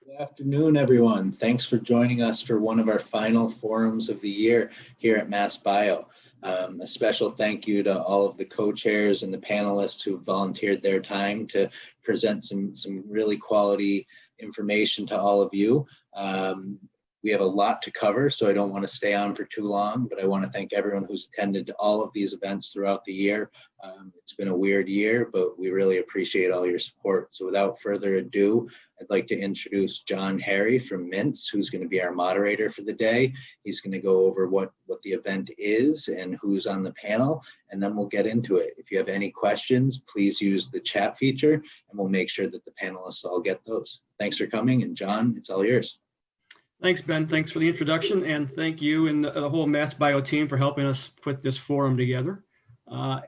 Good afternoon, everyone. Thanks for joining us for one of our final forums of the year here at Mass Bio. A special thank you to all of the co-chairs and the panelists who volunteered their time to present some really quality information to all of you. We have a lot to cover, so I don't want to stay on for too long, but I want to thank everyone who's attended all of these events throughout the year. It's been a weird year, but we really appreciate all your support. So without further ado, I'd like to introduce John Harry from Mintz, who's going to be our moderator for the day. He's going to go over what the event is and who's on the panel, and then we'll get into it. If you have any questions, please use the chat feature, and we'll make sure that the panelists all get those. Thanks for coming, and John, it's all yours. Thanks, Ben. Thanks for the introduction, and thank you and the whole Mass Bio team for helping us put this forum together.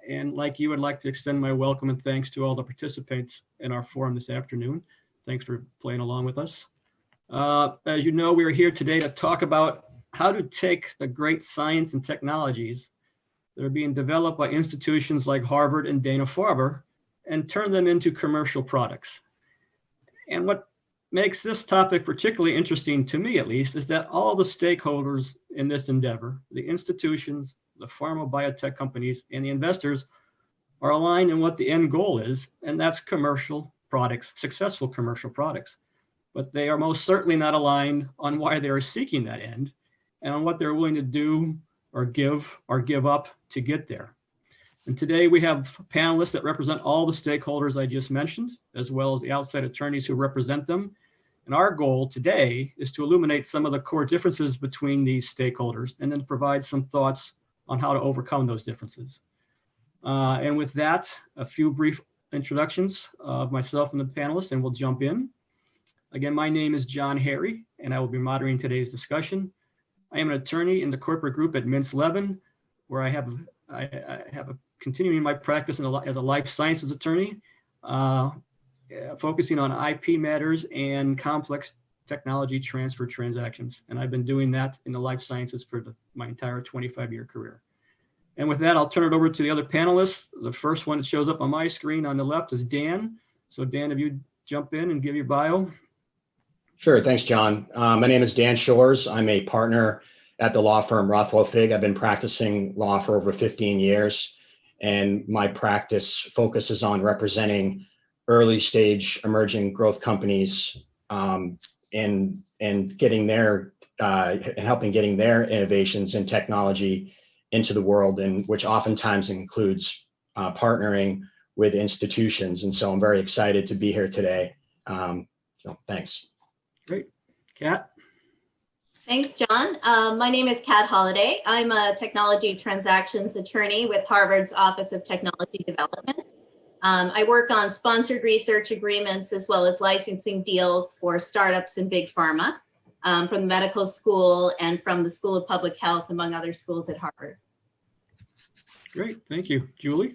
And like you, I'd like to extend my welcome and thanks to all the participants in our forum this afternoon. Thanks for playing along with us. As you know, we are here today to talk about how to take the great science and technologies that are being developed by institutions like Harvard and Dana-Farber and turn them into commercial products. And what makes this topic particularly interesting, to me at least, is that all the stakeholders in this endeavor, the institutions, the pharma biotech companies, and the investors are aligned in what the end goal is, and that's commercial products, successful commercial products. But they are most certainly not aligned on why they are seeking that end and on what they're willing to do or give up to get there. And today we have panelists that represent all the stakeholders I just mentioned, as well as the outside attorneys who represent them. And our goal today is to illuminate some of the core differences between these stakeholders and then provide some thoughts on how to overcome those differences. And with that, a few brief introductions of myself and the panelists, and we'll jump in. Again, my name is John Harry, and I will be moderating today's discussion. I am an attorney in the corporate group at Mintz Levin, where I have continuing my practice as a life sciences attorney, focusing on IP matters and complex technology transfer transactions. And I've been doing that in the life sciences for my entire 25-year career. And with that, I'll turn it over to the other panelists. The first one that shows up on my screen on the left is Dan. So Dan, if you jump in and give your bio. Sure, thanks, John. My name is Dan Shores. I'm a partner at the law firm Rothwell Fig. I've been practicing law for over 15 years, and my practice focuses on representing early stage emerging growth companies and getting their and helping getting their innovations in technology into the world, and which oftentimes includes partnering with institutions. And so I'm very excited to be here today. So thanks. Great. Kat? Thanks, John. My name is Kat Holliday. I'm a technology transactions attorney with Harvard's Office of Technology Development. I work on sponsored research agreements as well as licensing deals for startups and big pharma from the medical school and from the School of Public Health, among other schools at Harvard. Great, thank you. Julie?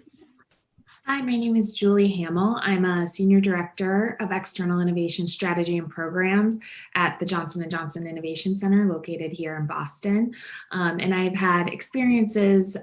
Hi, my name is Julie Hamill. I'm a Senior Director of External Innovation Strategy and Programs at the Johnson & Johnson Innovation Center located here in Boston. And I've had experiences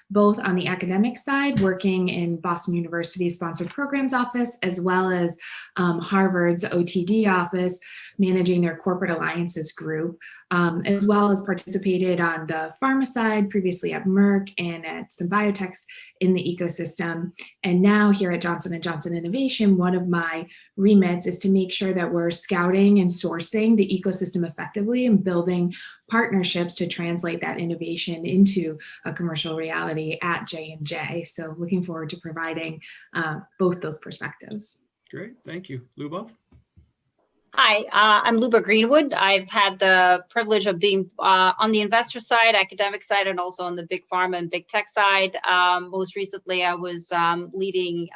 both on the academic side, working in Boston University's Sponsored Programs Office, as well as Harvard's OTD office, managing their Corporate Alliances group, as well as participated on the pharma side, previously at Merck and at some biotechs in the ecosystem. And now here at Johnson & Johnson Innovation, one of my remits is to make sure that we're scouting and sourcing the ecosystem effectively and building partnerships to translate that innovation into a commercial reality at J&J. So looking forward to providing both those perspectives. Great, thank you. Luba? Hi, I'm Luber Greenwood. I've had the privilege of being on the investor side, academic side, and also on the big pharma and big tech side. Most recently, I was leading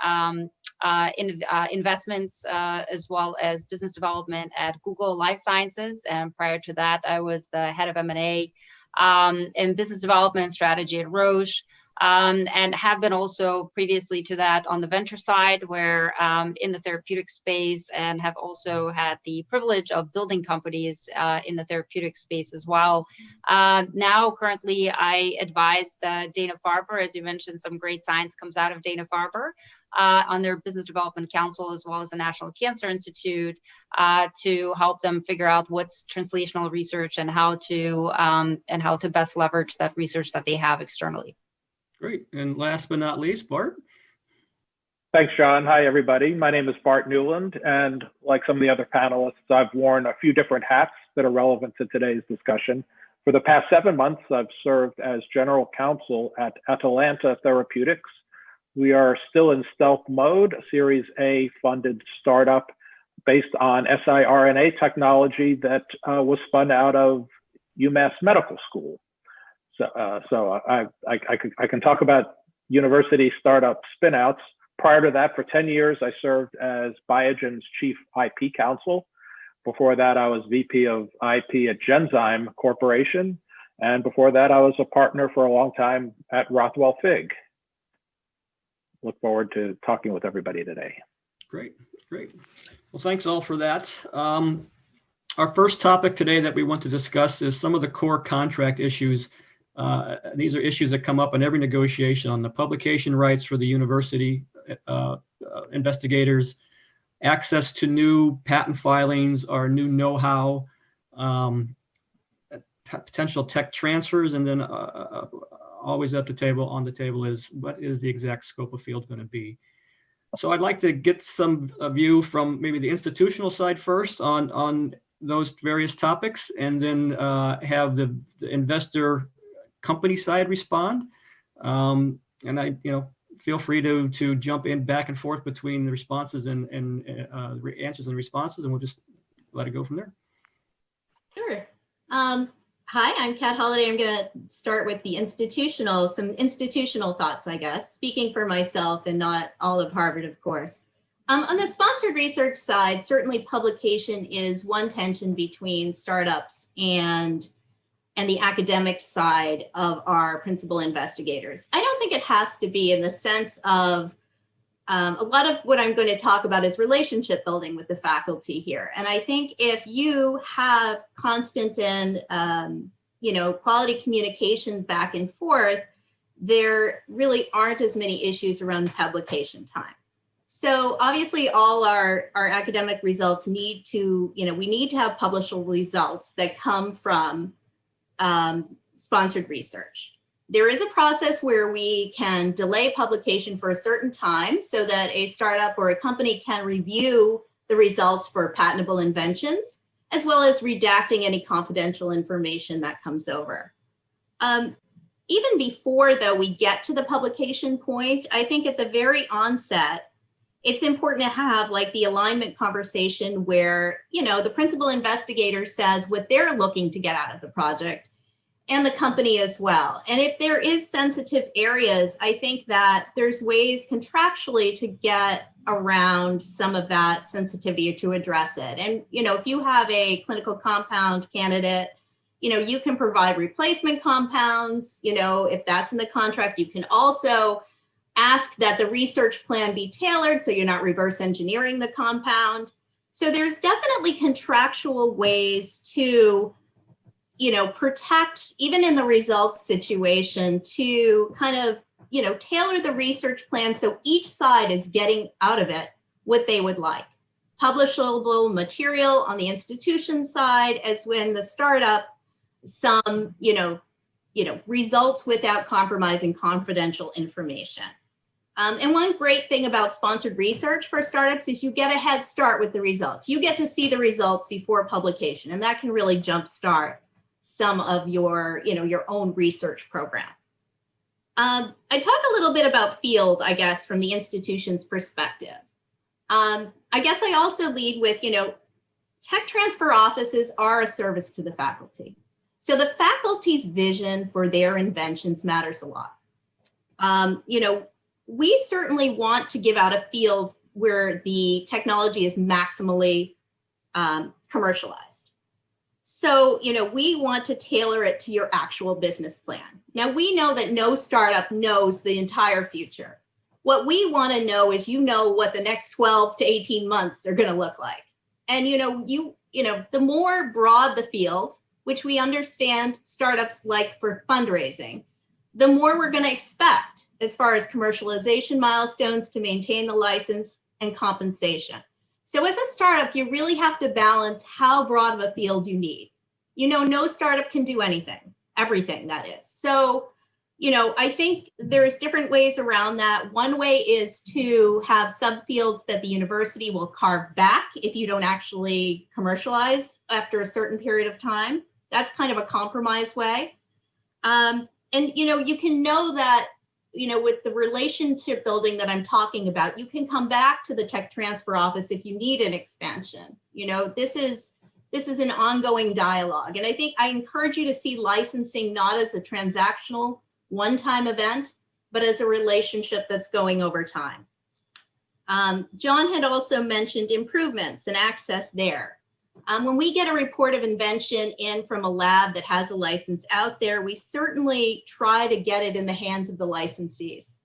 investments as well as business development at Google Life Sciences. And prior to that, I was the head of M&A and business development and strategy at Roche. and have been also previously to that on the venture side, where in the therapeutic space, and have also had the privilege of building companies in the therapeutic space as well. Now, currently, I advise the Dana-Farber. As you mentioned, some great science comes out of Dana-Farber on their Business Development Council, as well as the National Cancer Institute, to help them figure out what's translational research and how to best leverage that research that they have externally. Great. And last but not least, Bart. Thanks, John. Hi, everybody. My name is Bart Newell, and like some of the other panelists, I've worn a few different hats that are relevant to today's discussion. For the past 7 months, I've served as general counsel at Atalanta Therapeutics. We are still in stealth mode, a Series A funded startup based on siRNA technology that was spun out of UMass Medical School. So I can talk about university startup spinouts. Prior to that, for 10 years, I served as Biogen's chief IP counsel. Before that, I was VP of IP at Genzyme Corporation. And before that, I was a partner for a long time at Rothwell Fig. Look forward to talking with everybody today. Great, great. Well, thanks all for that. Our first topic today that we want to discuss is some of the core contract issues. These are issues that come up in every negotiation on the publication rights for the university investigators, access to new patent filings or new know-how, potential tech transfers, and then always on the table is what is the exact scope of field going to be. So I'd like to get some view from maybe the institutional side first on those various topics, and then have the investor company side respond. And I, feel free to jump in back and forth between the responses and answers and responses, and we'll just let it go from there. Sure. Hi, I'm Kat Holliday. I'm going to start with some institutional thoughts, I guess, speaking for myself and not all of Harvard, of course. On the sponsored research side, certainly publication is one tension between startups and the academic side of our principal investigators. I don't think it has to be, in the sense of a lot of what I'm going to talk about is relationship building with the faculty here. And I think if you have constant and quality communication back and forth, there really aren't as many issues around publication time. So obviously all our academic results need to, we need to have publishable results that come from sponsored research. There is a process where we can delay publication for a certain time so that a startup or a company can review the results for patentable inventions, as well as redacting any confidential information that comes over. Even before, though, we get to the publication point, I think at the very onset, it's important to have like the alignment conversation where, the principal investigator says what they're looking to get out of the project, and the company as well. And if there is sensitive areas, I think that there's ways contractually to get around some of that sensitivity to address it. And, if you have a clinical compound candidate, you can provide replacement compounds, if that's in the contract. You can also ask that the research plan be tailored so you're not reverse engineering the compound. So there's definitely contractual ways to protect, even in the results situation, to kind of, tailor the research plan so each side is getting out of it what they would like. Publishable material on the institution side, as when the startup, some, results without compromising confidential information. And one great thing about sponsored research for startups is you get a head start with the results. You get to see the results before publication, and that can really jumpstart some of your, your own research program. I talk a little bit about field, I guess, from the institution's perspective. I guess I also lead with, tech transfer offices are a service to the faculty. So the faculty's vision for their inventions matters a lot. We certainly want to give out a field where the technology is maximally commercialized. So, we want to tailor it to your actual business plan. Now, we know that no startup knows the entire future. What we want to know is, what the next 12 to 18 months are going to look like. And, the more broad the field, which we understand startups like for fundraising, the more we're going to expect as far as commercialization milestones to maintain the license and compensation. So as a startup, you really have to balance how broad of a field you need. No startup can do everything that is. So, I think there's different ways around that. One way is to have subfields that the university will carve back if you don't actually commercialize after a certain period of time. That's kind of a compromise way. And, you can know that, with the relationship building that I'm talking about, you can come back to the tech transfer office if you need an expansion. This is an ongoing dialogue. And I think I encourage you to see licensing not as a transactional one-time event, but as a relationship that's going over time. John had also mentioned improvements and access there. When we get a report of invention in from a lab that has a license out there, we certainly try to get it in the hands of the licensees.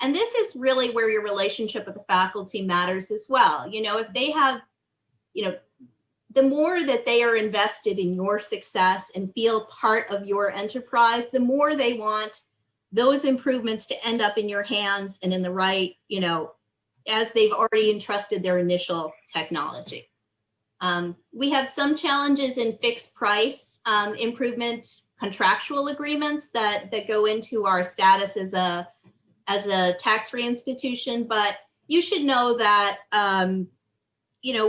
And this is really where your relationship with the faculty matters as well. If they have, the more that they are invested in your success and feel part of your enterprise, the more they want those improvements to end up in your hands and in the right, as they've already entrusted their initial technology. We have some challenges in fixed price improvement contractual agreements that go into our status as a tax-free institution, but you should know that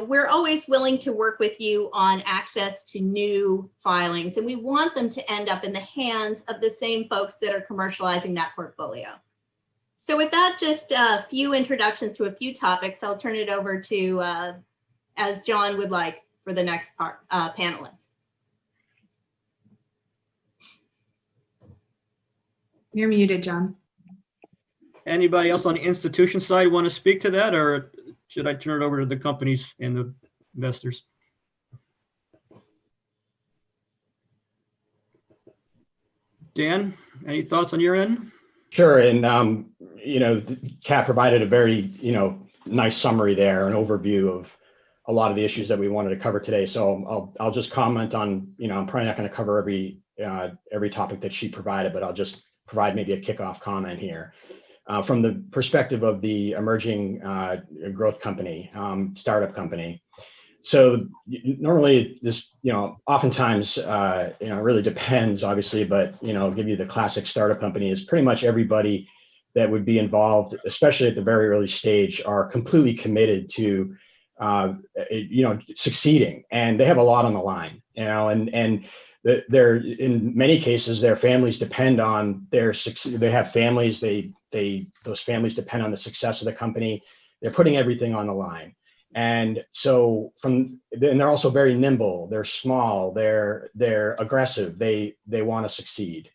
we're always willing to work with you on access to new filings, and we want them to end up in the hands of the same folks that are commercializing that portfolio. So with that, just a few introductions to a few topics. I'll turn it over to, as John would like, for the next panelist. You're muted, John. Anybody else on the institution side want to speak to that, or should I turn it over to the companies and the investors? Dan, any thoughts on your end? Sure. And, Kat provided a very, nice summary there, an overview of a lot of the issues that we wanted to cover today. So I'll just comment on, I'm probably not going to cover every topic that she provided, but I'll just provide maybe a kickoff comment here. From the perspective of the emerging growth company, startup company. So normally this, oftentimes, it really depends, obviously, but, I'll give you the classic startup company is pretty much everybody that would be involved, especially at the very early stage, are completely committed to, succeeding, and they have a lot on the line, and they're in many cases, their families depend on their success. They have families, those families depend on the success of the company. They're putting everything on the line. And so they're also very nimble, they're small, they're aggressive, they want to succeed.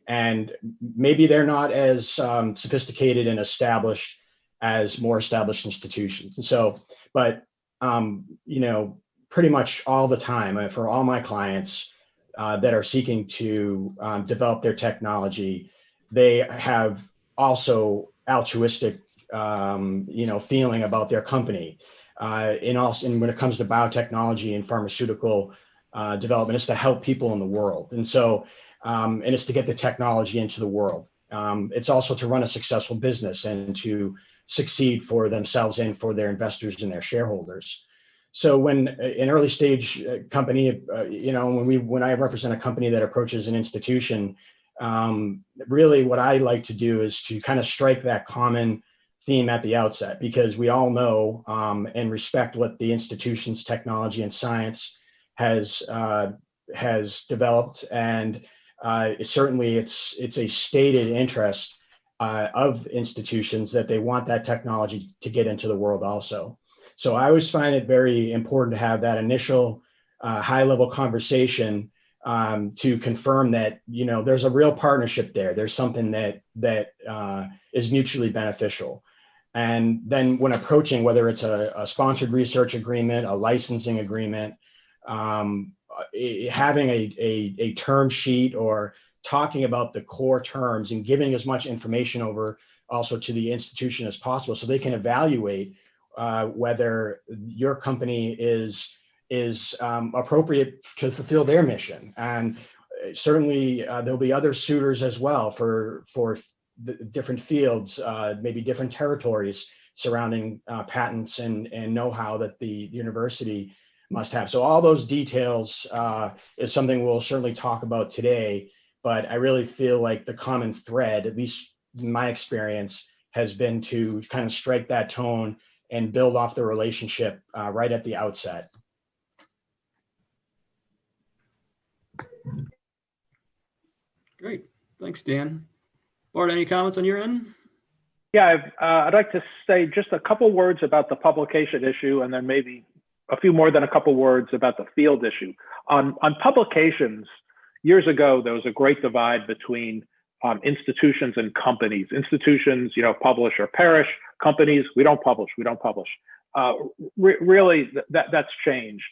And maybe they're not as sophisticated and established as more established institutions. And so, but, pretty much all the time for all my clients that are seeking to develop their technology, they have also altruistic, feeling about their company. And when it comes to biotechnology and pharmaceutical development, it's to help people in the world. And so, and it's to get the technology into the world. It's also to run a successful business and to succeed for themselves and for their investors and their shareholders. So when an early stage company, when I represent a company that approaches an institution, really what I like to do is to kind of strike that common theme at the outset, because we all know and respect what the institution's technology and science has developed, and certainly it's a stated interest of institutions that they want that technology to get into the world also. So I always find it very important to have that initial high-level conversation to confirm that there's a real partnership there. There's something that is mutually beneficial. And then when approaching, whether it's a sponsored research agreement, a licensing agreement, having a term sheet or talking about the core terms and giving as much information over also to the institution as possible so they can evaluate whether your company is appropriate to fulfill their mission. And certainly there'll be other suitors as well for the different fields, maybe different territories surrounding patents and know-how that the university must have. So all those details is something we'll certainly talk about today, but I really feel like the common thread, at least in my experience, has been to kind of strike that tone and build off the relationship right at the outset. Great. Thanks, Dan. Bart, any comments on your end? Yeah, I'd like to say just a couple words about the publication issue, and then maybe a few more than a couple words about the field issue. On publications, years ago, there was a great divide between institutions and companies. Institutions, publish or perish. Companies, we don't publish. Really, that's changed.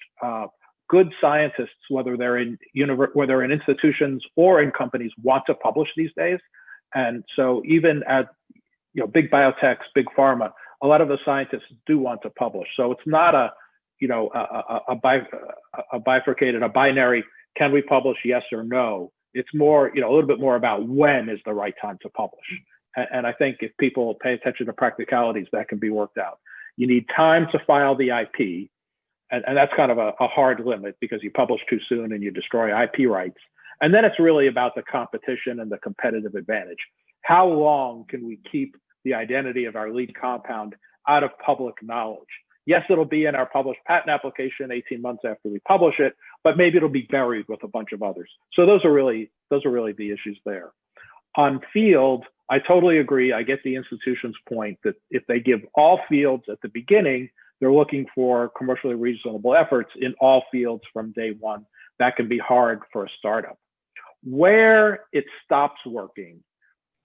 Good scientists, whether they're in institutions or in companies, want to publish these days. And so even at big biotechs, big pharma, a lot of the scientists do want to publish. So it's not a bifurcated, a binary, can we publish, yes or no? It's more, a little bit more about when is the right time to publish. And I think if people pay attention to practicalities, that can be worked out. You need time to file the IP. And that's kind of a hard limit because you publish too soon and you destroy IP rights. And then it's really about the competition and the competitive advantage. How long can we keep the identity of our lead compound out of public knowledge? Yes, it'll be in our published patent application 18 months after we publish it, but maybe it'll be buried with a bunch of others. So those are really the issues there. On field, I totally agree. I get the institution's point that if they give all fields at the beginning, they're looking for commercially reasonable efforts in all fields from day one. That can be hard for a startup. Where it stops working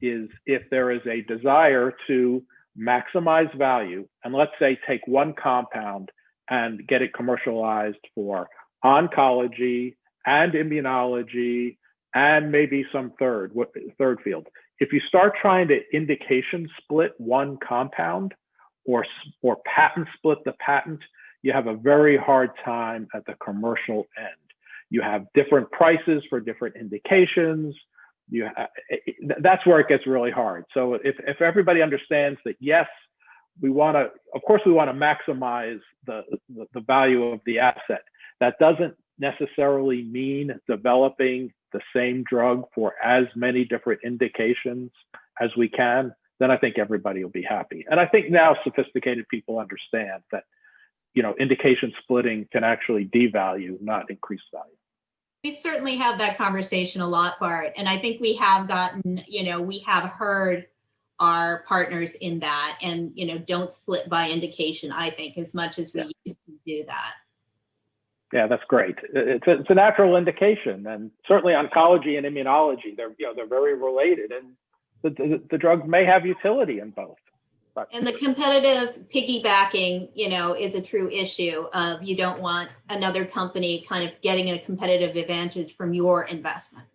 is if there is a desire to maximize value, and let's say take one compound and get it commercialized for oncology and immunology and maybe some third field. If you start trying to indication split one compound or patent split the patent, you have a very hard time at the commercial end. You have different prices for different indications. That's where it gets really hard. So if everybody understands that, yes, of course we want to maximize the value of the asset. That doesn't necessarily mean developing the same drug for as many different indications as we can, then I think everybody will be happy. And I think now sophisticated people understand that, indication splitting can actually devalue, not increase value. We certainly have that conversation a lot, Bart. And I think we have gotten, we have heard our partners in that and, don't split by indication, I think, as much as we used to do that. Yeah, that's great. It's a natural indication. And certainly oncology and immunology, they're very related. And the drugs may have utility in both. And the competitive piggybacking, is a true issue of you don't want another company kind of getting a competitive advantage from your investment.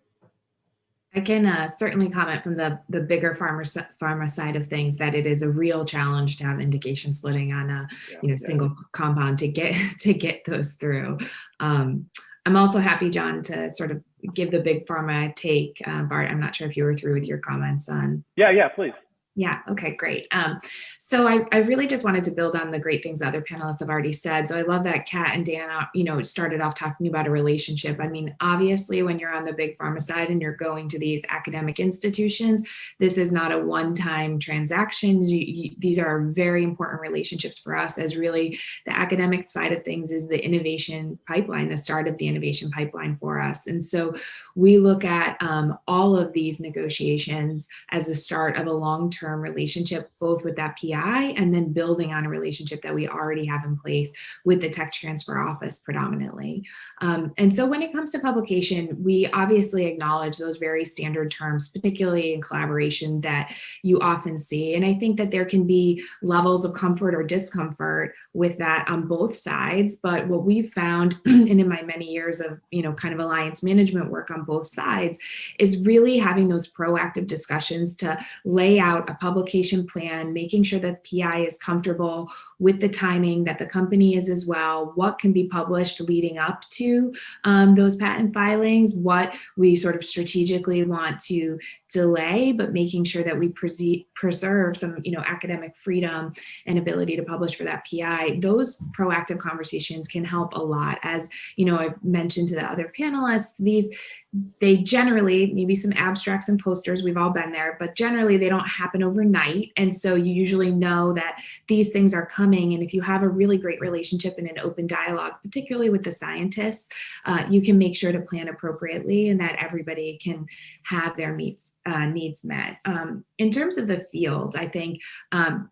I can certainly comment from the bigger pharma side of things that it is a real challenge to have indication splitting on a single compound to get those through. I'm also happy, John, to sort of give the big pharma take. Bart, I'm not sure if you were through with your comments on. Yeah, please. Yeah. Okay, great. So I really just wanted to build on the great things the other panelists have already said. So I love that Kat and Dan, started off talking about a relationship. I mean, obviously, when you're on the big pharma side and you're going to these academic institutions, this is not a one-time transaction. These are very important relationships for us, as really the academic side of things is the innovation pipeline, the start of the innovation pipeline for us. And so we look at all of these negotiations as the start of a long-term long-term relationship, both with that PI and then building on a relationship that we already have in place with the tech transfer office predominantly. And so when it comes to publication, we obviously acknowledge those very standard terms, particularly in collaboration, that you often see. And I think that there can be levels of comfort or discomfort with that on both sides. But what we've found, and in my many years of, kind of alliance management work on both sides, is really having those proactive discussions to lay out a publication plan, making sure that PI is comfortable with the timing, that the company is as well, what can be published leading up to those patent filings, what we sort of strategically want to delay, but making sure that we preserve some, academic freedom and ability to publish for that PI. Those proactive conversations can help a lot. As, I mentioned to the other panelists, they generally, maybe some abstracts and posters, we've all been there, but generally they don't happen overnight. And so you usually know that these things are coming. And if you have a really great relationship and an open dialogue, particularly with the scientists, you can make sure to plan appropriately and that everybody can have their needs met. In terms of the field, I think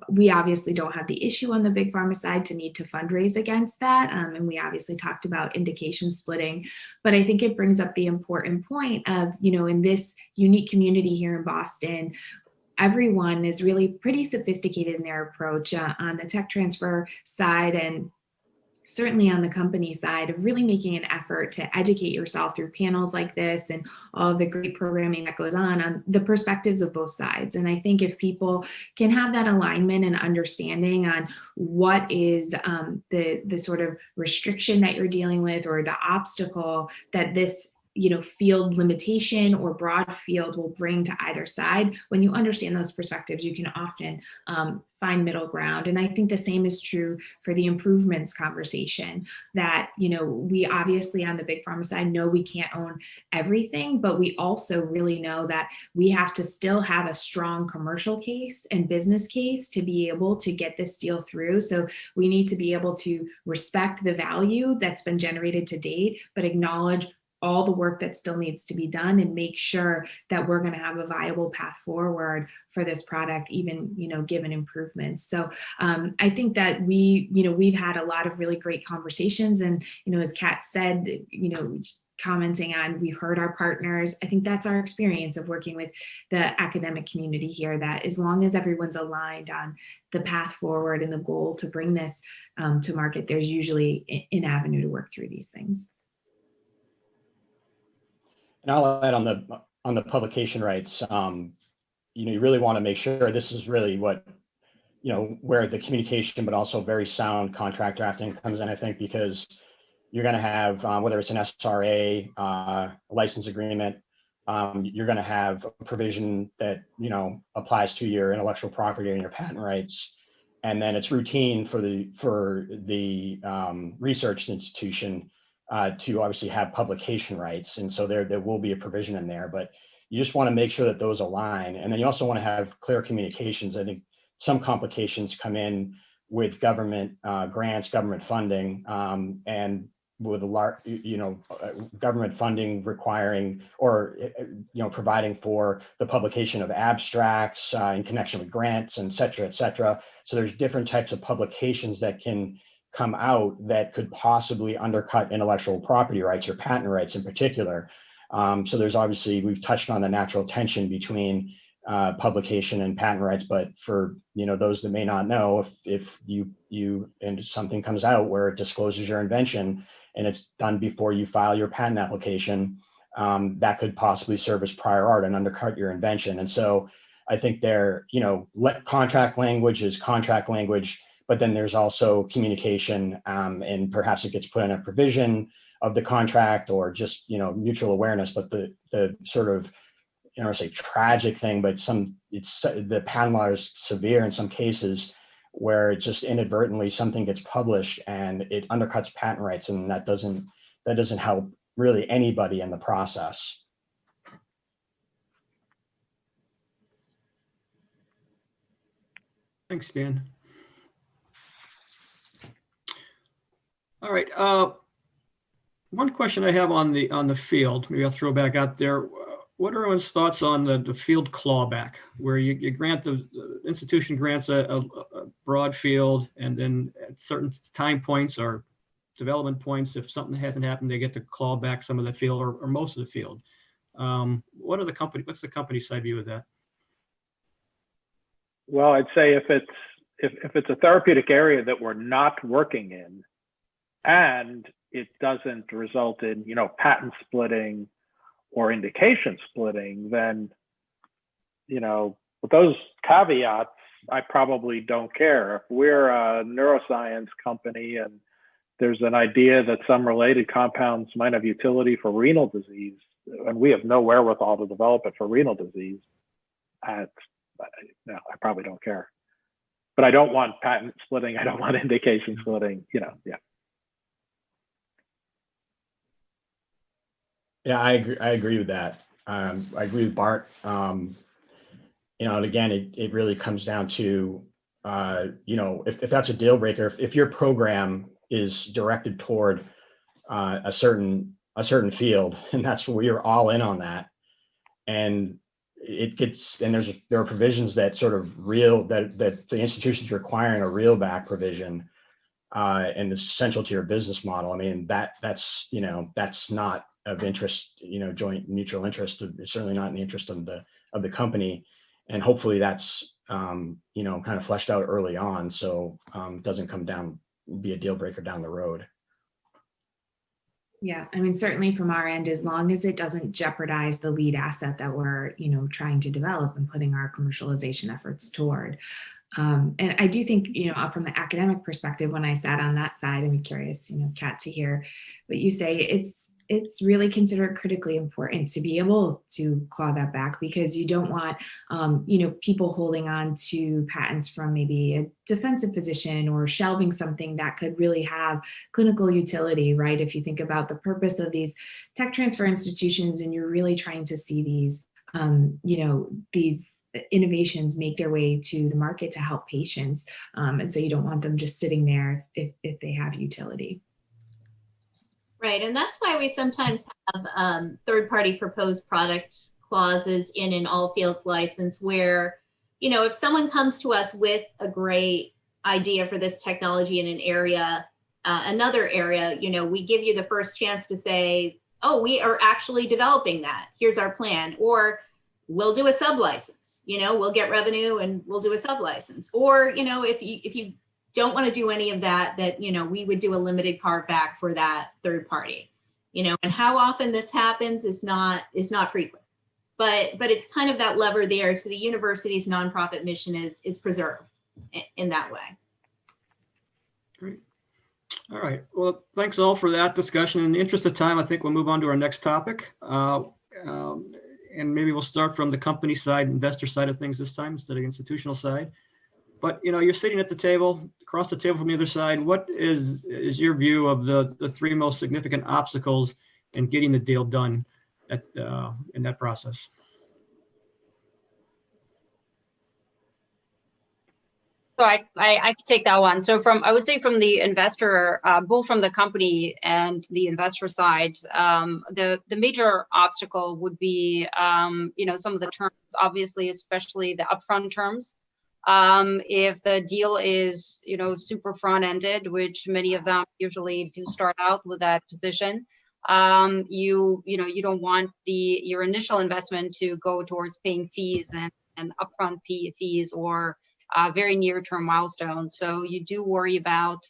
we obviously don't have the issue on the big pharma side to need to fundraise against that. And we obviously talked about indication splitting, but I think it brings up the important point of, in this unique community here in Boston, everyone is really pretty sophisticated in their approach on the tech transfer side, and certainly on the company side of really making an effort to educate yourself through panels like this and all of the great programming that goes on the perspectives of both sides. And I think if people can have that alignment and understanding on what is the sort of restriction that you're dealing with or the obstacle that this field limitation or broad field will bring to either side, when you understand those perspectives, you can often find middle ground. And I think the same is true for the improvements conversation, that, we obviously on the big pharma side know we can't own everything, but we also really know that we have to still have a strong commercial case and business case to be able to get this deal through. So we need to be able to respect the value that's been generated to date, but acknowledge all the work that still needs to be done and make sure that we're going to have a viable path forward for this product, even, given improvements. So I think that we've had a lot of really great conversations, and, as Kat said, commenting on, we've heard our partners. I think that's our experience of working with the academic community here, that as long as everyone's aligned on the path forward and the goal to bring this to market, there's usually an avenue to work through these things. And I'll add on the publication rights. You really want to make sure this is really what, where the communication, but also very sound contract drafting comes in, I think, because you're going to have, whether it's an SRA, a license agreement, you're going to have a provision that, applies to your intellectual property and your patent rights. And then it's routine for the research institution to obviously have publication rights. And so there will be a provision in there, but you just want to make sure that those align. And then you also want to have clear communications. I think some complications come in with government grants, government funding, and with a large, government funding requiring or, providing for the publication of abstracts in connection with grants, and et cetera, et cetera. So there's different types of publications that can come out that could possibly undercut intellectual property rights or patent rights in particular. So there's obviously, we've touched on the natural tension between publication and patent rights, but for those that may not know, if you and something comes out where it discloses your invention and it's done before you file your patent application, that could possibly serve as prior art and undercut your invention. And so I think contract language is contract language, but then there's also communication, and perhaps it gets put in a provision of the contract or just mutual awareness. But the sort of, I don't want to say tragic thing, but the patent law is severe in some cases where it's just inadvertently something gets published and it undercuts patent rights, and that doesn't help really anybody in the process. Thanks, Dan. All right. One question I have on the field, maybe I'll throw back out there. what are everyone's thoughts on the field clawback, where you grant the institution grants a broad field, and then at certain time points or development points, if something hasn't happened, they get to claw back some of the field or most of the field. What's the company side view of that? Well, I'd say if it's a therapeutic area that we're not working in, and it doesn't result in, patent splitting or indication splitting, then, with those caveats, I probably don't care. If we're a neuroscience company and there's an idea that some related compounds might have utility for renal disease, and we have no wherewithal to develop it for renal disease, I probably don't care. But I don't want patent splitting. I don't want indication splitting, yeah. Yeah, I agree with that. I agree with Bart. And again, it really comes down to, if that's a deal breaker, if your program is directed toward a certain field, and that's where you're all in on that, and there are provisions that sort of that the institution's requiring a reel back provision, and it's essential to your business model. I mean, that's not of interest, joint mutual interest. It's certainly not in the interest of the company, and hopefully that's kind of fleshed out early on, so it doesn't be a deal breaker down the road. Yeah, I mean, certainly from our end, as long as it doesn't jeopardize the lead asset that we're, trying to develop and putting our commercialization efforts toward. And I do think, from the academic perspective, when I sat on that side, I'm curious, Kat, to hear what you say. It's really considered critically important to be able to claw that back, because you don't want, people holding on to patents from maybe a defensive position or shelving something that could really have clinical utility, right? If you think about the purpose of these tech transfer institutions, and you're really trying to see these, these innovations make their way to the market to help patients. And so you don't want them just sitting there if they have utility. Right, and that's why we sometimes have third-party proposed product clauses in an all fields license, where, if someone comes to us with a great idea for this technology in an area, another area, we give you the first chance to say, oh, we are actually developing that. Here's our plan. Or we'll do a sub-license, we'll get revenue and we'll do a sub-license. Or, if you don't want to do any of that, we would do a limited carve back for that third party, and how often this happens is not frequent, but it's kind of that lever there. So the university's nonprofit mission is preserved in that way. Great. All right. Well, thanks all for that discussion. In the interest of time, I think we'll move on to our next topic. And maybe we'll start from the company side, investor side of things this time instead of institutional side. But you're sitting at the table, across the table from the other side. What is your view of the three most significant obstacles in getting the deal done in that process? So I could take that one. So I would say from the investor, both from the company and the investor side, the major obstacle would be, some of the terms, obviously, especially the upfront terms. If the deal is, super front-ended, which many of them usually do start out with that position, you don't want your initial investment to go towards paying fees and upfront fees or very near-term milestones. So you do worry about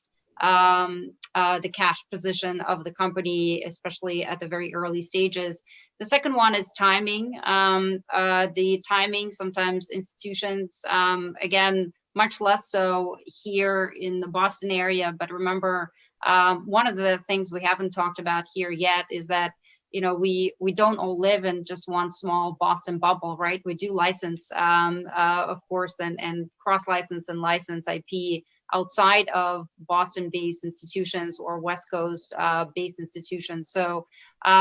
the cash position of the company, especially at the very early stages. The second one is timing. The timing, sometimes institutions, again, much less so here in the Boston area. But remember, one of the things we haven't talked about here yet is that we don't all live in just one small Boston bubble, right? We do license, of course, and cross-license and license IP outside of Boston-based institutions or West Coast-based institutions. So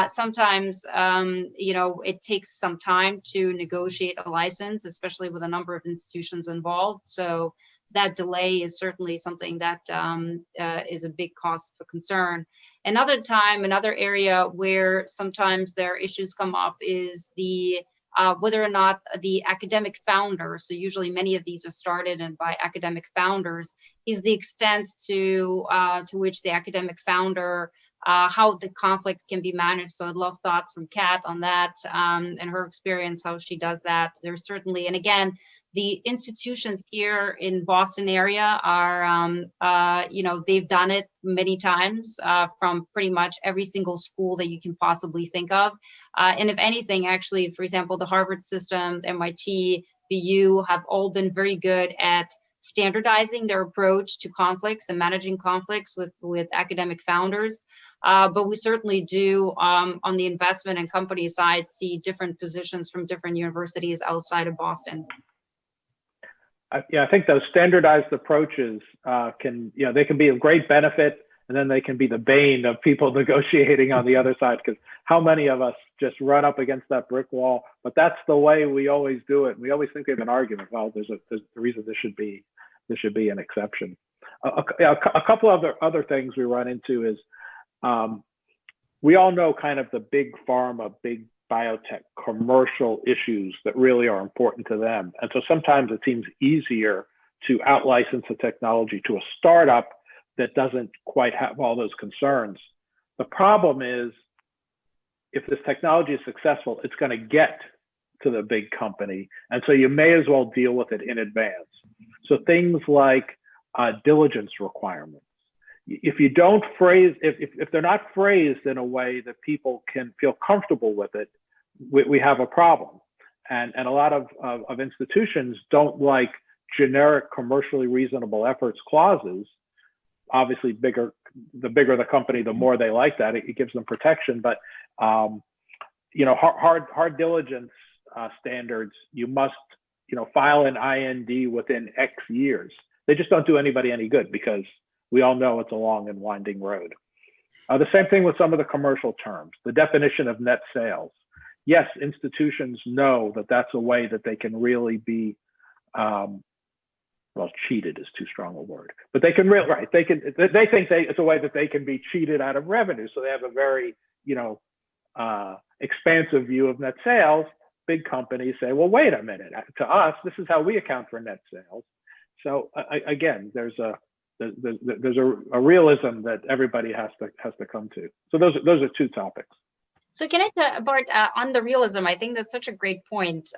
sometimes, it takes some time to negotiate a license, especially with a number of institutions involved. So that delay is certainly something that is a big cause for concern. Another time, another area where sometimes their issues come up is the whether or not the academic founder, so usually many of these are started and by academic founders, is the extent to which the academic founder, how the conflict can be managed. So I'd love thoughts from Kat on that and her experience, how she does that. There's certainly, and again, the institutions here in Boston area are, they've done it many times from pretty much every single school that you can possibly think of. And if anything, actually, for example, the Harvard system, MIT, BU have all been very good at standardizing their approach to conflicts and managing conflicts with academic founders. But we certainly do, on the investment and company side, see different positions from different universities outside of Boston. I think those standardized approaches they can be of great benefit, and then they can be the bane of people negotiating on the other side, because how many of us just run up against that brick wall? But that's the way we always do it. We always think we have an argument. Well, there's a reason this should be an exception. A couple other things we run into is we all know kind of the big pharma, big biotech commercial issues that really are important to them. And so sometimes it seems easier to out-license a technology to a startup that doesn't quite have all those concerns. The problem is, if this technology is successful, it's going to get to the big company. And so you may as well deal with it in advance. So things like diligence requirements. If you don't phrase, if they're not phrased in a way that people can feel comfortable with it, we have a problem. And a lot of institutions don't like generic commercially reasonable efforts clauses. Obviously, the bigger the company, the more they like that. It gives them protection. But hard diligence standards, you must file an IND within X years. They just don't do anybody any good, because we all know it's a long and winding road. The same thing with some of the commercial terms, the definition of net sales. Yes, institutions know that that's a way that they can really be, cheated is too strong a word, but they can really, right? They think it's a way that they can be cheated out of revenue. So they have a very, expansive view of net sales. Big companies say, well, wait a minute, to us, this is how we account for net sales. So again, there's a realism that everybody has to come to. So those are two topics. So can I tell, Bart, on the realism, I think that's such a great point.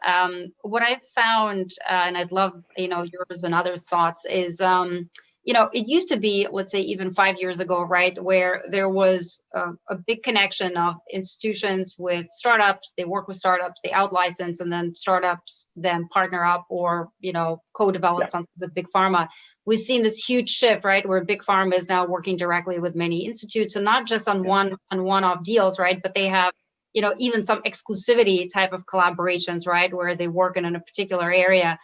What I've found, and I'd love, yours and others' thoughts, is, it used to be, let's say even 5 years ago, right, where there was a big connection of institutions with startups. They work with startups, they out-license, and then startups then partner up or, co-develop something with big pharma. We've seen this huge shift, right, where big pharma is now working directly with many institutes, and not just on one-off deals, right, but they have, even some exclusivity type of collaborations, right, where they work in a particular area.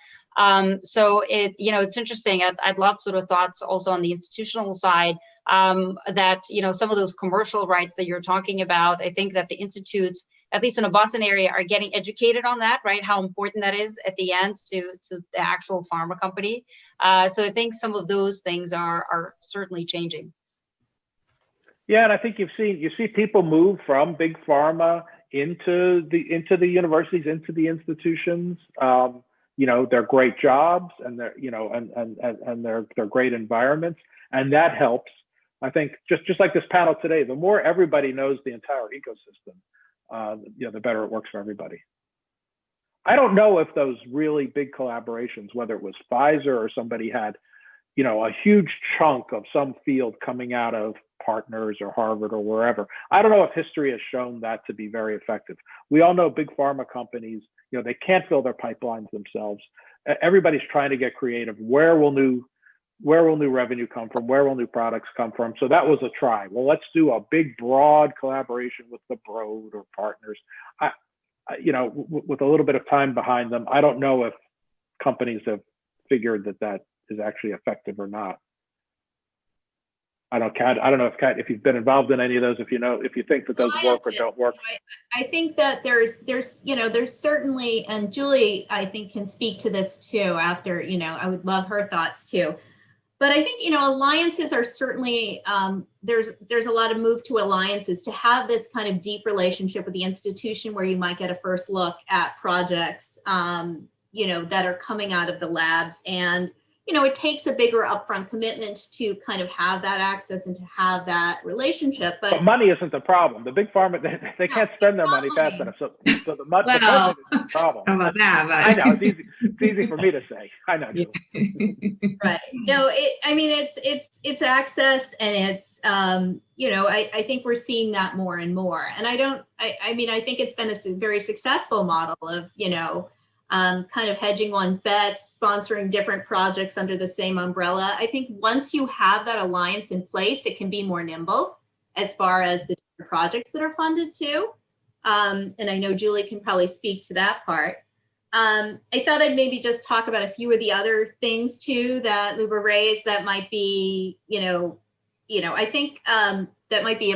So it's interesting. I'd love sort of thoughts also on the institutional side, that, some of those commercial rights that you're talking about, I think that the institutes, at least in the Boston area, are getting educated on that, right? How important that is at the end to the actual pharma company. So I think some of those things are certainly changing. Yeah, and I think you see people move from big pharma into the universities, into the institutions. They're great jobs, and they're great environments, and that helps. I think just like this panel today, the more everybody knows the entire ecosystem, the better it works for everybody. I don't know if those really big collaborations, whether it was Pfizer or somebody had, a huge chunk of some field coming out of Partners or Harvard or wherever. I don't know if history has shown that to be very effective. We all know big pharma companies, they can't fill their pipelines themselves. Everybody's trying to get creative. Where will new revenue come from? Where will new products come from? So that was a try. Well, let's do a big, broad collaboration with the Broad or Partners. With a little bit of time behind them, I don't know if companies have figured that is actually effective or not. I don't know if Kat, if you've been involved in any of those, if you think that those work or don't work. I think that there's certainly, and Julie, I think, can speak to this too after, I would love her thoughts too. But I think, alliances are certainly, there's a lot of move to alliances to have this kind of deep relationship with the institution where you might get a first look at projects, that are coming out of the labs. And, it takes a bigger upfront commitment to kind of have that access and to have that relationship. But money isn't the problem. The big pharma, they can't spend their money fast enough. So the funding is the problem. How about that? I know, it's easy for me to say. I know. Right. No, it's access, and it's, I think we're seeing that more and more. And I think it's been a very successful model of, kind of hedging one's bets, sponsoring different projects under the same umbrella. I think once you have that alliance in place, it can be more nimble as far as the different projects that are funded too. And I know Julie can probably speak to that part. I thought I'd maybe just talk about a few of the other things too that Luber raised that might be, I think that might be,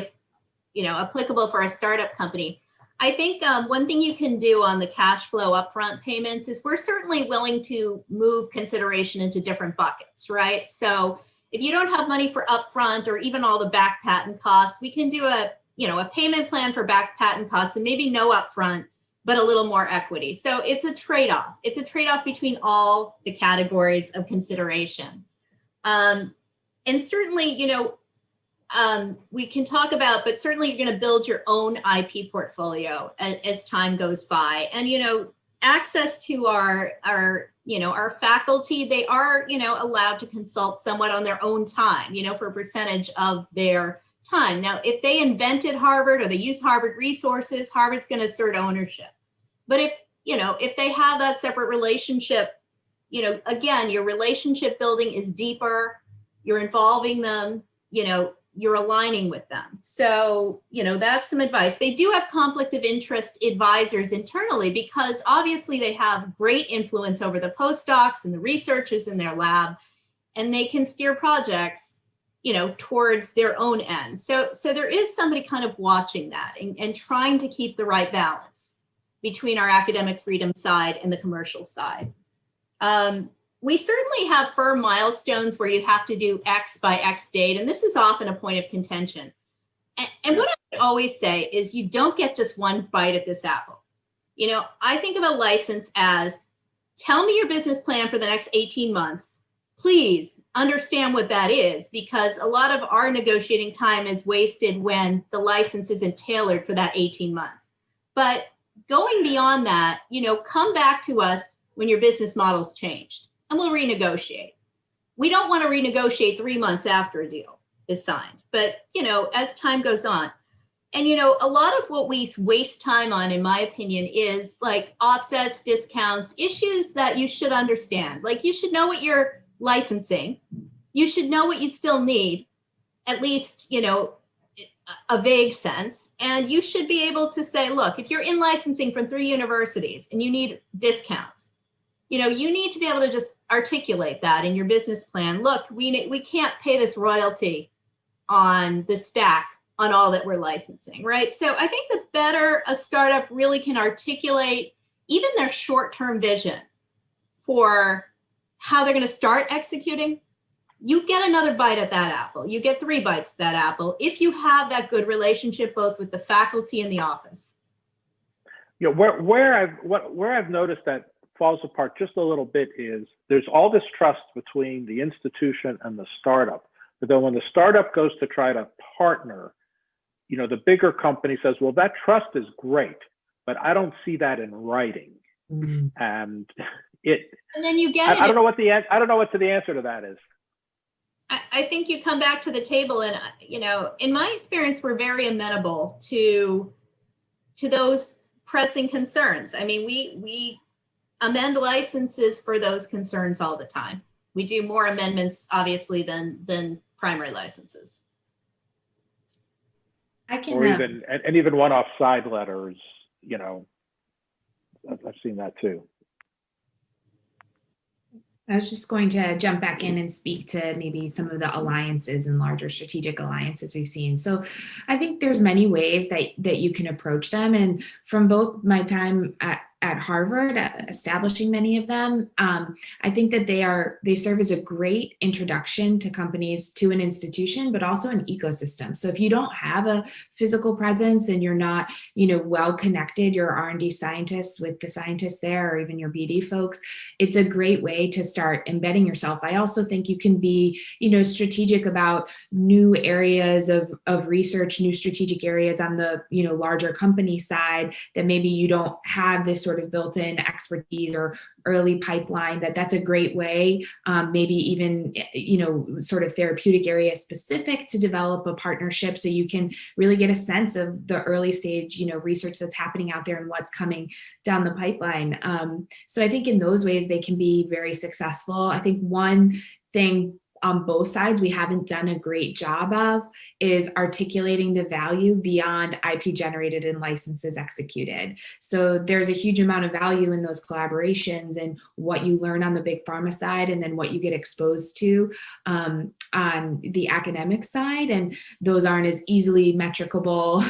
applicable for a startup company. I think one thing you can do on the cash flow upfront payments is we're certainly willing to move consideration into different buckets, right? So if you don't have money for upfront or even all the back patent costs, we can do a payment plan for back patent costs and maybe no upfront, but a little more equity. So it's a trade-off. It's a trade-off between all the categories of consideration. And certainly, we can talk about, but certainly you're going to build your own IP portfolio as time goes by. And, access to our faculty, they are, allowed to consult somewhat on their own time, for a percentage of their time. Now, if they invented Harvard or they use Harvard resources, Harvard's going to assert ownership. But if they have that separate relationship, again, your relationship building is deeper, you're involving them, you're aligning with them. So, that's some advice. They do have conflict of interest advisors internally because obviously they have great influence over the postdocs and the researchers in their lab, and they can steer projects, towards their own end. So there is somebody kind of watching that and trying to keep the right balance between our academic freedom side and the commercial side. We certainly have firm milestones where you have to do X by X date, and this is often a point of contention. And what I would always say is you don't get just one bite at this apple. I think of a license as, tell me your business plan for the next 18 months. Please understand what that is, because a lot of our negotiating time is wasted when the license isn't tailored for that 18 months. But going beyond that, come back to us when your business model's changed, and we'll renegotiate. We don't want to renegotiate 3 months after a deal is signed, but, as time goes on. And, a lot of what we waste time on, in my opinion, is like offsets, discounts, issues that you should understand. Like, you should know what you're licensing. You should know what you still need, at least, a vague sense. And you should be able to say, look, if you're in licensing from 3 universities and you need discounts, you need to be able to just articulate that in your business plan. Look, we can't pay this royalty on the stack on all that we're licensing, right? So I think the better a startup really can articulate even their short-term vision for how they're going to start executing, you get another bite at that apple. You get 3 bites at that apple if you have that good relationship both with the faculty and the office. Where I've noticed that falls apart just a little bit is there's all this trust between the institution and the startup. But then when the startup goes to try to partner, the bigger company says, well, that trust is great, but I don't see that in writing. Mm-hmm. And then you get I don't know what the answer to that is. I think you come back to the table and, in my experience, we're very amenable to those pressing concerns. I mean, we amend licenses for those concerns all the time. We do more amendments, obviously, than primary licenses. Or even one-off side letters, I've seen that too. I was just going to jump back in and speak to maybe some of the alliances and larger strategic alliances we've seen. So I think there's many ways that you can approach them. And from both my time at at Harvard, establishing many of them. I think that they serve as a great introduction to companies to an institution, but also an ecosystem. So if you don't have a physical presence and you're not, well connected, your R&D scientists with the scientists there, or even your BD folks, it's a great way to start embedding yourself. I also think you can be, strategic about new areas of research, new strategic areas on the, larger company side that maybe you don't have this sort of built-in expertise or early pipeline. That's a great way, maybe even, sort of therapeutic area specific, to develop a partnership so you can really get a sense of the early stage, research that's happening out there and what's coming down the pipeline. So I think in those ways they can be very successful. I think one thing on both sides we haven't done a great job of is articulating the value beyond IP generated and licenses executed. So there's a huge amount of value in those collaborations and what you learn on the big pharma side, and then what you get exposed to on the academic side. And those aren't as easily metricable,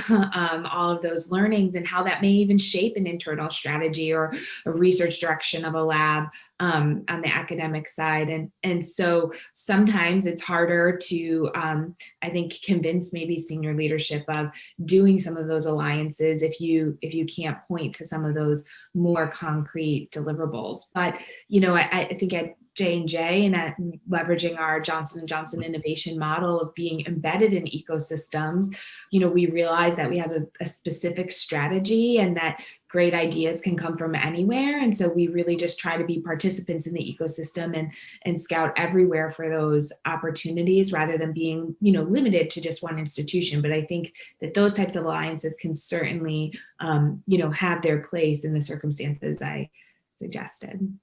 all of those learnings, and how that may even shape an internal strategy or a research direction of a lab on the academic side. And so sometimes it's harder to, I think, convince maybe senior leadership of doing some of those alliances if you can't point to some of those more concrete deliverables. But, I think at J&J and at leveraging our Johnson & Johnson innovation model of being embedded in ecosystems, we realize that we have a specific strategy and that great ideas can come from anywhere. And so we really just try to be participants in the ecosystem and scout everywhere for those opportunities rather than being, limited to just one institution. But I think that those types of alliances can certainly, have their place in the circumstances I suggested.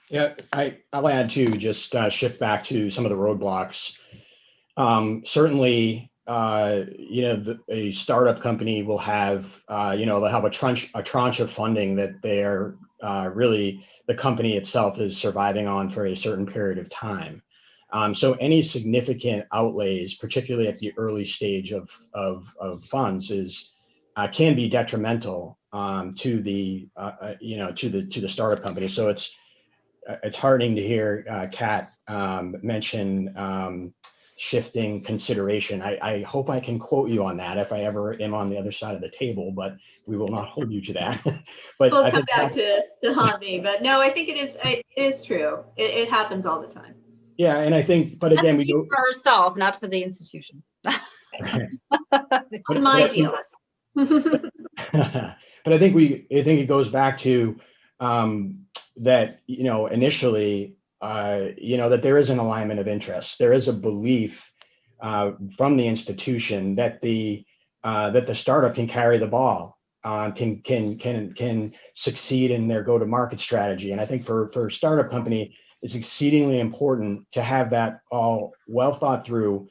Yeah, I'll add to just shift back to some of the roadblocks. Certainly, a startup company will have, they'll have a tranche of funding that they're really, the company itself is surviving on for a certain period of time. So any significant outlays, particularly at the early stage of funds, can be detrimental to the startup company. So it's heartening to hear Kat mention shifting consideration. I hope I can quote you on that if I ever am on the other side of the table, but we will not hold you to that. But we'll come back to haunt me. But no, I think it is true. It happens all the time. Yeah, and I think, but again, we go for herself, not for the institution. On my deals. But I think it goes back to that, initially, that there is an alignment of interest. There is a belief from the institution that the startup can carry the ball, can succeed in their go-to-market strategy. And I think for a startup company, it's exceedingly important to have that all well thought through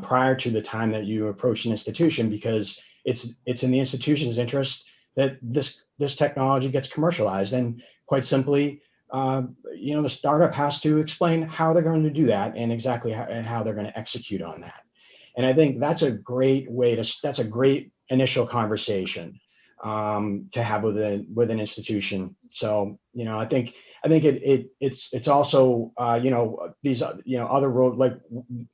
prior to the time that you approach an institution, because it's in the institution's interest that this technology gets commercialized. And quite simply, the startup has to explain how they're going to do that and exactly how they're going to execute on that. And I think that's a great that's a great initial conversation to have with an institution. So, I think it's also, these, other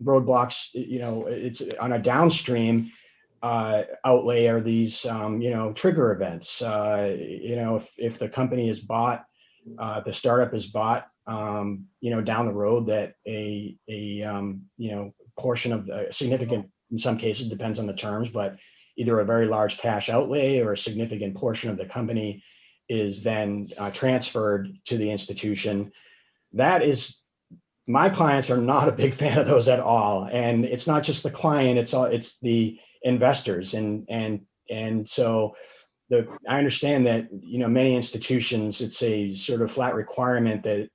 roadblocks, it's on a downstream outlay are these, trigger events. If the company is bought, the startup is bought, down the road, that a portion of the significant, in some cases, depends on the terms, but either a very large cash outlay or a significant portion of the company is then transferred to the institution. My clients are not a big fan of those at all. And it's not just the client, it's the investors. And so I understand that, many institutions, it's a sort of flat requirement that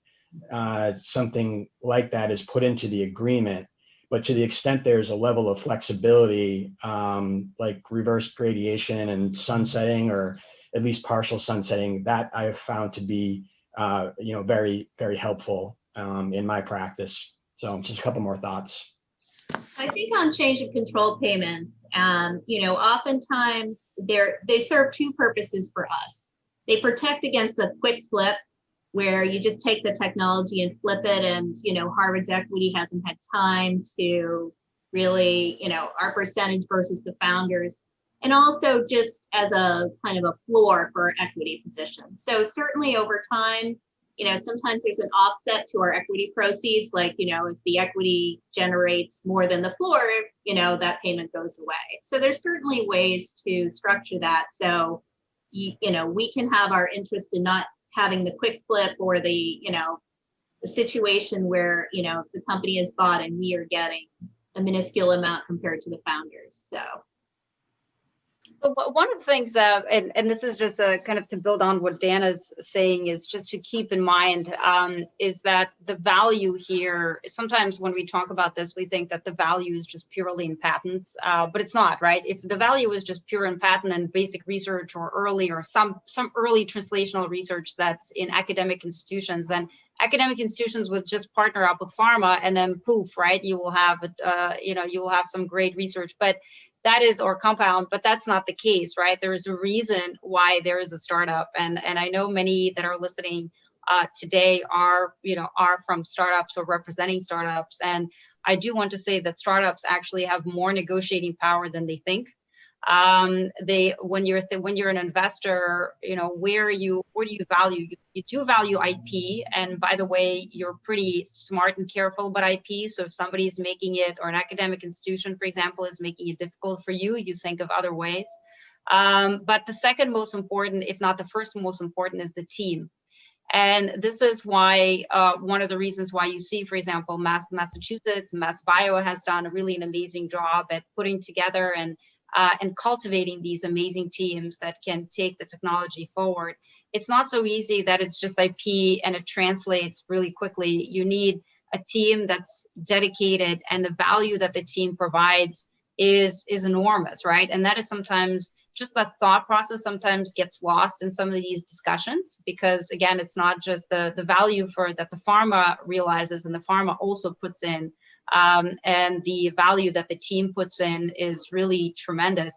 something like that is put into the agreement. But to the extent there's a level of flexibility, like reverse gradation and sunsetting, or at least partial sunsetting, that I have found to be, very, very helpful in my practice. So just a couple more thoughts. I think on change of control payments, Oftentimes they serve two purposes for us. They protect against a quick flip where you just take the technology and flip it, and Harvard's equity hasn't had time to really, our percentage versus the founders, and also just as a kind of a floor for equity positions. So certainly over time, sometimes there's an offset to our equity proceeds, like, if the equity generates more than the floor, that payment goes away. So there's certainly ways to structure that. So, we can have our interest in not having the quick flip or the situation where, the company is bought and we are getting a minuscule amount compared to the founders. So. But one of the things, and this is just a kind of to build on what Dan is saying, is just to keep in mind is that the value here, sometimes when we talk about this, we think that the value is just purely in patents, but it's not, right? If the value is just pure in patent and basic research or early or some early translational research that's in academic institutions, then academic institutions would just partner up with pharma and then poof, right? You will have, you will have some great research, but that is, or compound, but that's not the case, right? There is a reason why there is a startup. And I know many that are listening today are from startups or representing startups. And I do want to say that startups actually have more negotiating power than they think. When you're an investor, what do you value? You do value IP, and by the way, you're pretty smart and careful about IP. So if somebody is making it, or an academic institution, for example, is making it difficult for you, you think of other ways. But the second most important, if not the first most important, is the team. And this is why one of the reasons why you see, for example, Massachusetts, MassBio has done really an amazing job at putting together and cultivating these amazing teams that can take the technology forward. It's not so easy that it's just IP and it translates really quickly. You need a team that's dedicated, and the value that the team provides is enormous, right? And that is sometimes just that thought process sometimes gets lost in some of these discussions, because again, it's not just the value that the pharma realizes and the pharma also puts in, and the value that the team puts in is really tremendous.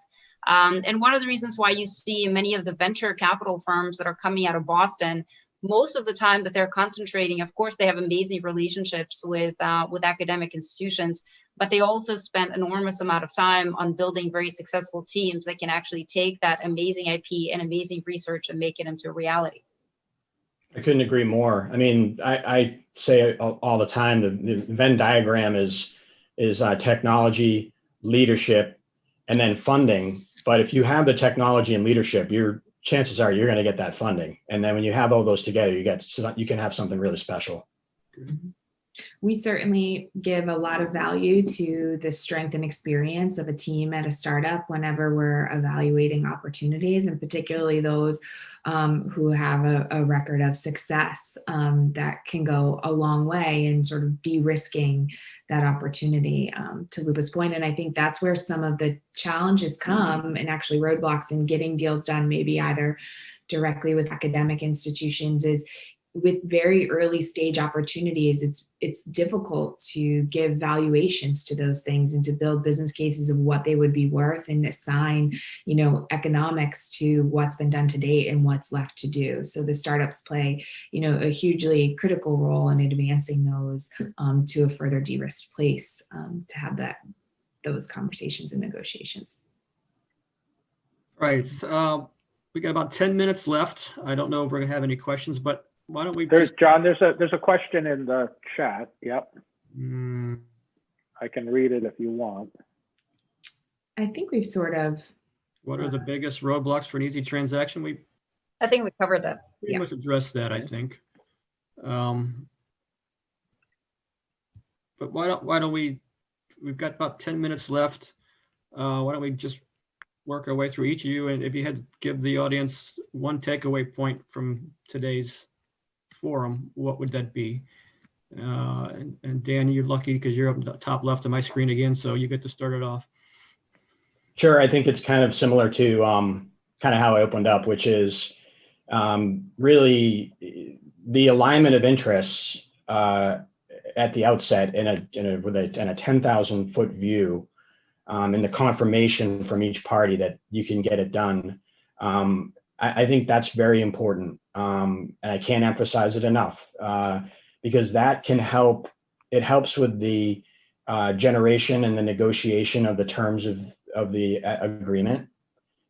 And one of the reasons why you see many of the venture capital firms that are coming out of Boston, most of the time that they're concentrating, of course, they have amazing relationships with academic institutions, but they also spend enormous amount of time on building very successful teams that can actually take that amazing IP and amazing research and make it into a reality. I couldn't agree more. I mean, I say all the time, the Venn diagram is technology, leadership, and then funding. But if you have the technology and leadership, your chances are you're going to get that funding. And then when you have all those together, you can have something really special. We certainly give a lot of value to the strength and experience of a team at a startup whenever we're evaluating opportunities, and particularly those who have a record of success that can go a long way in sort of de-risking that opportunity, to Luba's point. And I think that's where some of the challenges come, and actually roadblocks in getting deals done, maybe either directly with academic institutions, is with very early stage opportunities, it's difficult to give valuations to those things and to build business cases of what they would be worth and assign, economics to what's been done to date and what's left to do. So the startups play, a hugely critical role in advancing those to a further de-risked place, to have those conversations and negotiations. Right. We got about 10 minutes left. I don't know if we're gonna have any questions, but why don't we John, there's a question in the chat. Yep. I can read it if you want. I think we've sort of. What are the biggest roadblocks for an easy transaction? I think we covered that. Pretty much addressed that, I think. But why don't we've got about 10 minutes left. Why don't we just work our way through each of you, and if you had to give the audience one takeaway point from today's forum, what would that be? And Dan, you're lucky because you're up the top left of my screen again, so you get to start it off. Sure. I think it's kind of similar to kind of how I opened up, which is really the alignment of interests at the outset in a 10,000 foot view and the confirmation from each party that you can get it done. I think that's very important, and I can't emphasize it enough, because that can help. It helps with the generation and the negotiation of the terms of the agreement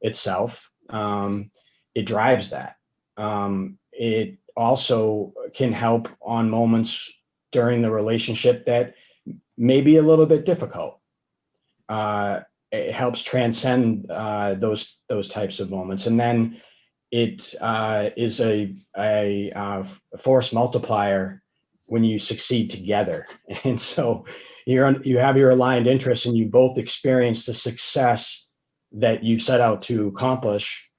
itself. It drives that. It also can help on moments during the relationship that may be a little bit difficult. It helps transcend those types of moments, and then it is a force multiplier when you succeed together. And so you have your aligned interests, and you both experience the success that you set out to accomplish.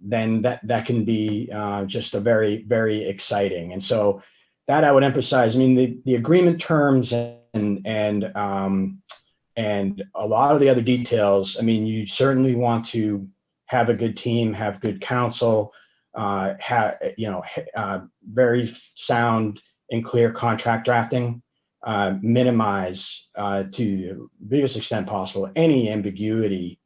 Then that can be just a very, very exciting. And so that I would emphasize. I mean, the agreement terms and a lot of the other details. I mean, you certainly want to have a good team, have good counsel, very sound and clear contract drafting, minimize to the biggest extent possible any ambiguity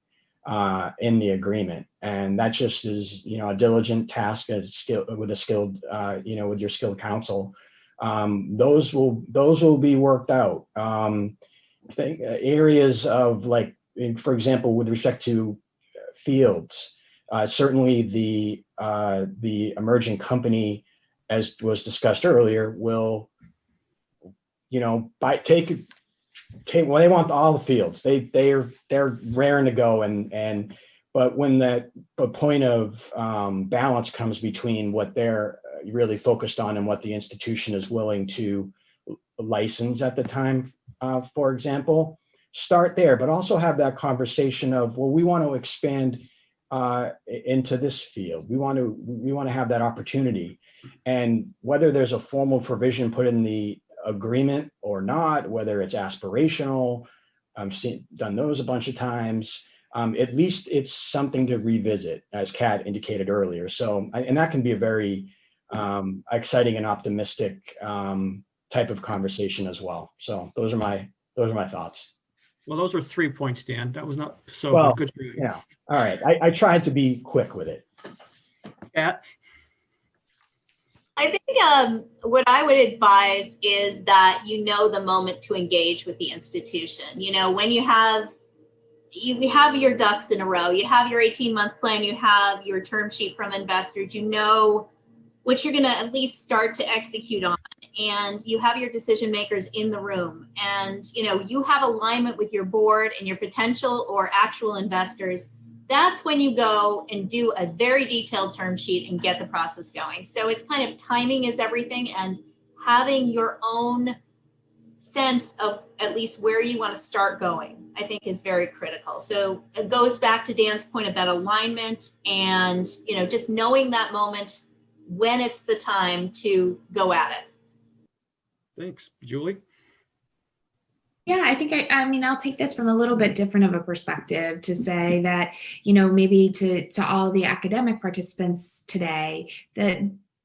in the agreement. And that just is, a diligent task, with your skilled counsel. Those will be worked out. I think areas of, like, for example, with respect to fields, certainly the emerging company, as was discussed earlier, will, take well, they want all the fields. They're raring to go, but when the point of balance comes between what they're really focused on and what the institution is willing to license at the time, for example, start there, but also have that conversation of, well, we want to expand into this field. We want to have that opportunity, and whether there's a formal provision put in the agreement or not, whether it's aspirational, I've done those a bunch of times. At least it's something to revisit, as Kat indicated earlier. So, and that can be a very exciting and optimistic type of conversation as well. So those are my thoughts. Well, those were 3 points, Dan. That was not so Well, good. Yeah. All right. I tried to be quick with it. Kat? I think what I would advise is that the moment to engage with the institution. When you have your ducks in a row, you have your 18-month plan, you have your term sheet from investors, what you're going to at least start to execute on, and you have your decision makers in the room, and you have alignment with your board and your potential or actual investors. That's when you go and do a very detailed term sheet and get the process going. So it's kind of timing is everything, and having your own sense of at least where you want to start going, I think, is very critical. So it goes back to Dan's point about alignment and, just knowing that moment when it's the time to go at it. Thanks. Julie? Yeah, I think I'll take this from a little bit different of a perspective to say that, maybe to all the academic participants today, that,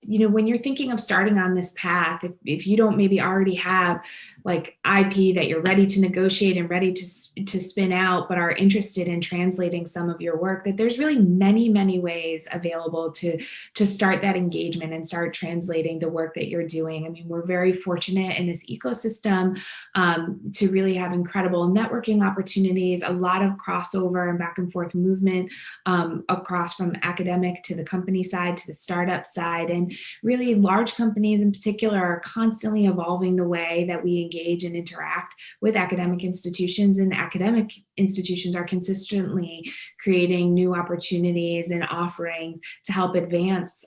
when you're thinking of starting on this path, if you don't maybe already have like IP that you're ready to negotiate and ready to spin out, but are interested in translating some of your work, that there's really many, many ways available to start that engagement and start translating the work that you're doing. I mean, we're very fortunate in this ecosystem to really have incredible networking opportunities, a lot of crossover and back and forth movement across from academic to the company side to the startup side. And really large companies in particular are constantly evolving the way that we engage and interact with academic institutions, and academic institutions are consistently creating new opportunities and offerings to help advance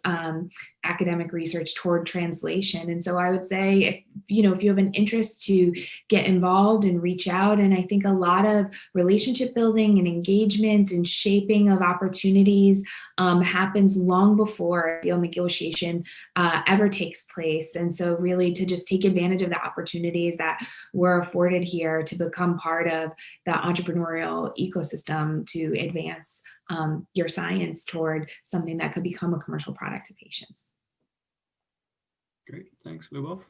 academic research toward translation. And so I would say, if you have an interest, to get involved and reach out. And I think a lot of relationship building and engagement and shaping of opportunities happens long before deal negotiation ever takes place. And so really to just take advantage of the opportunities that we're afforded here to become part of the entrepreneurial ecosystem to advance your science toward something that could become a commercial product to patients. Great. Thanks, Lubo.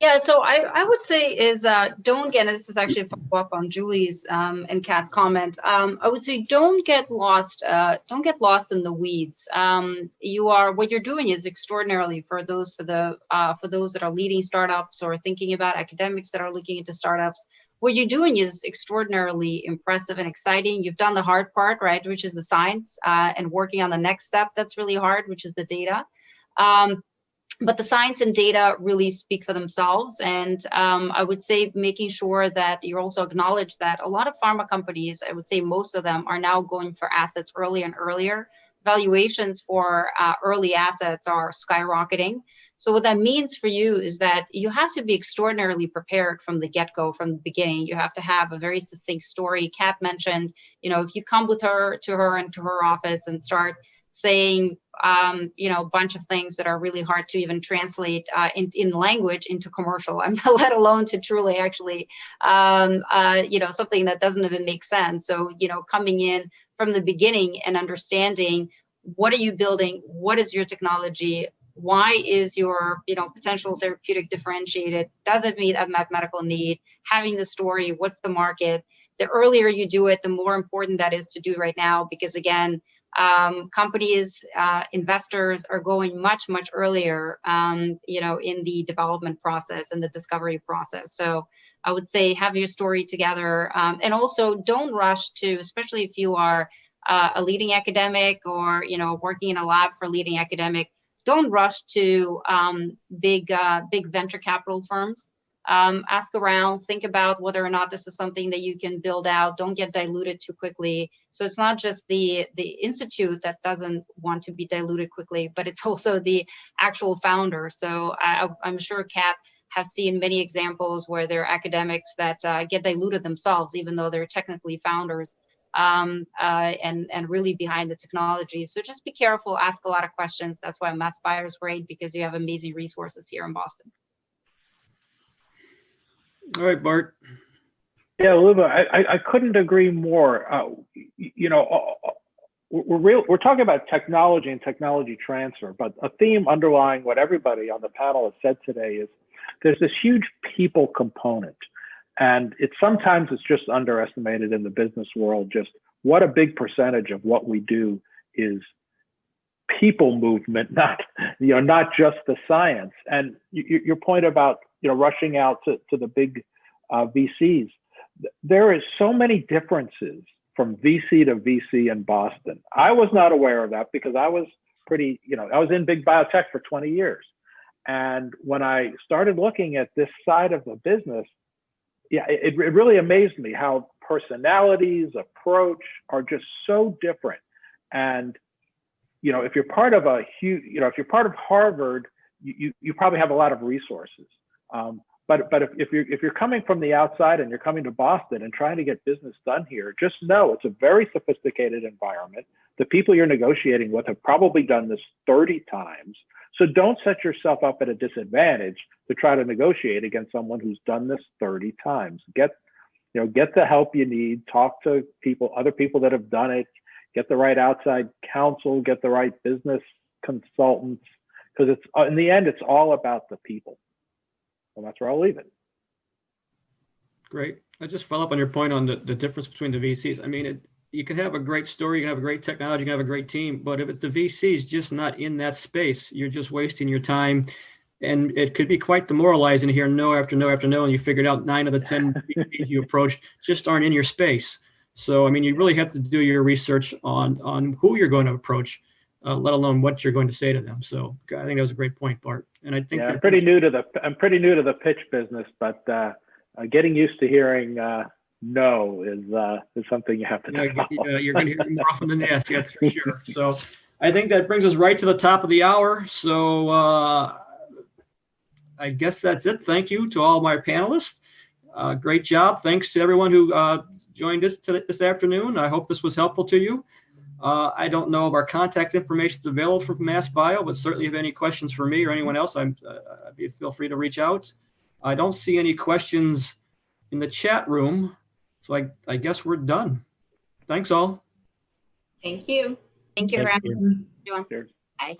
Yeah, so I would say is don't get, this is actually a follow-up on Julie's and Kat's comment. I would say don't get lost in the weeds. What you're doing is extraordinarily for those that are leading startups or thinking about academics that are looking into startups. What you're doing is extraordinarily impressive and exciting. You've done the hard part, right, which is the science, and working on the next step that's really hard, which is the data. But the science and data really speak for themselves. And I would say making sure that you also acknowledge that a lot of pharma companies, I would say most of them, are now going for assets earlier and earlier. Valuations for early assets are skyrocketing. So what that means for you is that you have to be extraordinarily prepared from the get-go, from the beginning. You have to have a very succinct story. Kat mentioned, if you come to her into her office and start saying, a bunch of things that are really hard to even translate in language into commercial, let alone to truly actually, something that doesn't even make sense. So, coming in from the beginning and understanding, what are you building? What is your technology? Why is your, potential therapeutic differentiated? Does it meet a medical need? Having the story, what's the market? The earlier you do it, the more important that is to do right now, because again, companies, investors are going much, much earlier, in the development process and the discovery process. So I would say have your story together, and also don't rush to, especially if you are a leading academic or, working in a lab for a leading academic, don't rush to big venture capital firms. Ask around, think about whether or not this is something that you can build out. Don't get diluted too quickly. So it's not just the institute that doesn't want to be diluted quickly, but it's also the actual founder. So I'm sure Kat has seen many examples where there are academics that get diluted themselves, even though they're technically founders, and really behind the technology. So just be careful, ask a lot of questions. That's why MassBio is great, because you have amazing resources here in Boston. All right, Bart. Yeah, Luber, I couldn't agree more. We're talking about technology and technology transfer, but a theme underlying what everybody on the panel has said today is there's this huge people component, and sometimes it's just underestimated in the business world, just what a big percentage of what we do is people movement, not just the science. And your point about rushing out to the big VCs, there is so many differences from VC to VC in Boston. I was not aware of that because I was I was in big biotech for 20 years. And when I started looking at this side of the business, it really amazed me how personalities, approach are just so different. And if you're part of if you're part of Harvard, you probably have a lot of resources. But if you're coming from the outside and you're coming to Boston and trying to get business done here, just know it's a very sophisticated environment. The people you're negotiating with have probably done this 30 times. So don't set yourself up at a disadvantage to try to negotiate against someone who's done this 30 times. Get the help you need, talk to other people that have done it, get the right outside counsel, get the right business consultants, because in the end, it's all about the people. And that's where I'll leave it. Great. I just follow up on your point on the difference between the VCs. I mean, you can have a great story, you can have a great technology, you can have a great team, but if it's the VCs just not in that space, you're just wasting your time. And it could be quite demoralizing to hear no after no after no, and you figured out 9 of the 10 VCs you approached just aren't in your space. So, I mean, you really have to do your research on who you're going to approach, let alone what you're going to say to them. So I think that was a great point, Bart. And I think I'm pretty new to the pitch business, but getting used to hearing no is something you have to develop. You're going to hear more often than yes, that's for sure. So I think that brings us right to the top of the hour. So I guess that's it. Thank you to all my panelists. Great job. Thanks to everyone who joined us this afternoon. I hope this was helpful to you. I don't know if our contact information is available from MassBio, but certainly if you have any questions for me or anyone else, feel free to reach out. I don't see any questions in the chat room, so I guess we're done. Thanks all. Thank you. Thank you, Thank everyone. Cheers. Bye.